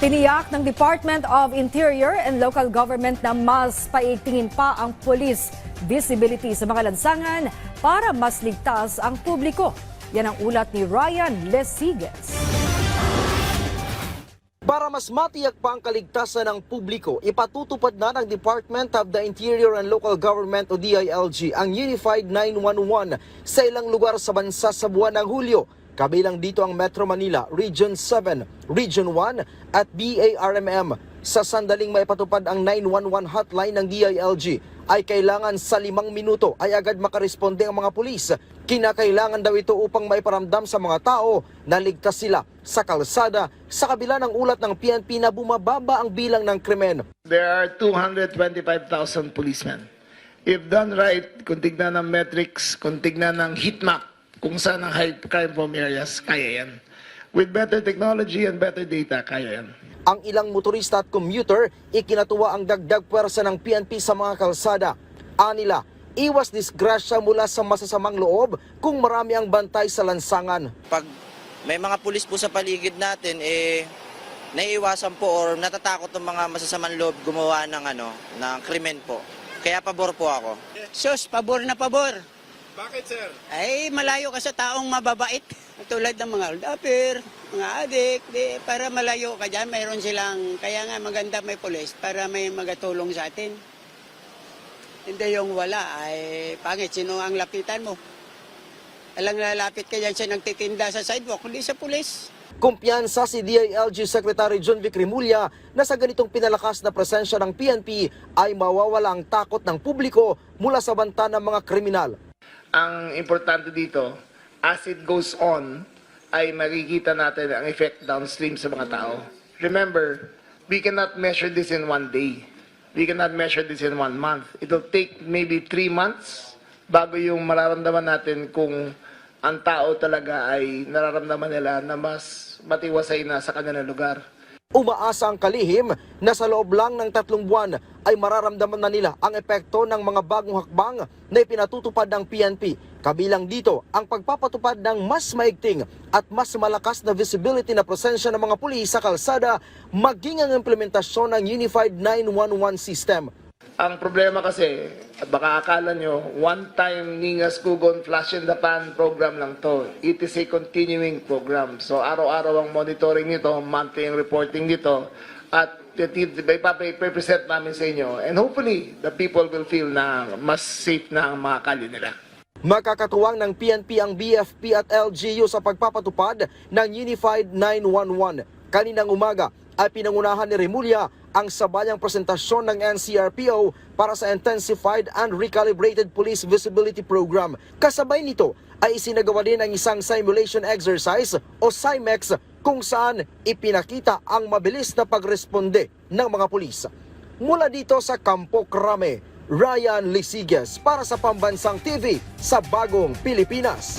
Tiniyak ng Department of Interior and Local Government na mas paigtingin pa ang police visibility sa mga lansangan para mas ligtas ang publiko. Yan ang ulat ni Ryan Lesiges. Para mas matiyak pa ang kaligtasan ng publiko, ipatutupad na ng Department of the Interior and Local Government o DILG ang Unified 911 sa ilang lugar sa bansa sa buwan ng Hulyo. Kabilang dito ang Metro Manila, Region 7, Region 1 at BARMM. Sa sandaling maipatupad ang 911 hotline ng DILG ay kailangan sa 5 minuto ay agad makaresponde ang mga pulis. Kinakailangan daw ito upang maiparamdam sa mga tao na ligtas sila sa kalsada sa kabila ng ulat ng PNP na bumababa ang bilang ng krimen. There are 225,000 policemen. If done right, kung tignan ng metrics, kung tignan ng heat map, kung saan ang high crime prone areas, kaya yan. With better technology and better data, kaya yan. Ang ilang motorista at commuter, ikinatuwa ang dagdag puwersa ng PNP sa mga kalsada. Anila, iwas disgrasya mula sa masasamang loob kung marami ang bantay sa lansangan. Pag may mga pulis po sa paligid natin, naiiwasan po or natatakot ng mga masasamang loob gumawa ng krimen po. Kaya pabor po ako. Sus, pabor na pabor. Bakit, sir? Ay, malayo ka sa taong mababait. Tulad ng mga oldapir, mga adik. Para malayo ka dyan, mayroon silang, kaya nga maganda may pulis para may magatulong sa atin. Hindi yung wala, ay pangit. Sino ang lapitan mo? Alang lalapit ka dyan siya nagtitinda sa sidewalk, hindi sa pulis. Kumpiyansa si DILG Secretary John Vic Rimulya na sa ganitong pinalakas na presensya ng PNP ay mawawala ang takot ng publiko mula sa banta ng mga kriminal. Ang importante dito, as it goes on, ay makikita natin ang effect downstream sa mga tao. Remember, we cannot measure this in one day. We cannot measure this in 1 month. It will take maybe 3 months bago yung mararamdaman natin kung ang tao talaga ay nararamdaman nila na mas matiwasay na sa kanilang lugar. Umaasa ang kalihim na sa loob lang ng 3 buwan ay mararamdaman na nila ang epekto ng mga bagong hakbang na ipinatutupad ng PNP. Kabilang dito ang pagpapatupad ng mas maigting at mas malakas na visibility na presensya ng mga pulis sa kalsada, maging ang implementasyon ng Unified 911 system. Ang problema kasi, baka akala nyo, one-time Ningas Kugon Flash in the Pan program lang to. It is a continuing program. So araw-araw ang monitoring nito, monthly ang reporting nito, at ipapresent namin sa inyo. And hopefully, the people will feel na mas safe na ang mga kalye nila. Makakatuwang ng PNP ang BFP at LGU sa pagpapatupad ng Unified 911. Kaninang umaga ay pinangunahan ni Rimulya ang sabayang presentasyon ng NCRPO para sa Intensified and Recalibrated Police Visibility Program. Kasabay nito ay isinagawa din ang isang simulation exercise o SIMEX kung saan ipinakita ang mabilis na pagresponde ng mga pulis. Mula dito sa Campo Crame, Ryan Lesiges para sa Pambansang TV sa Bagong Pilipinas.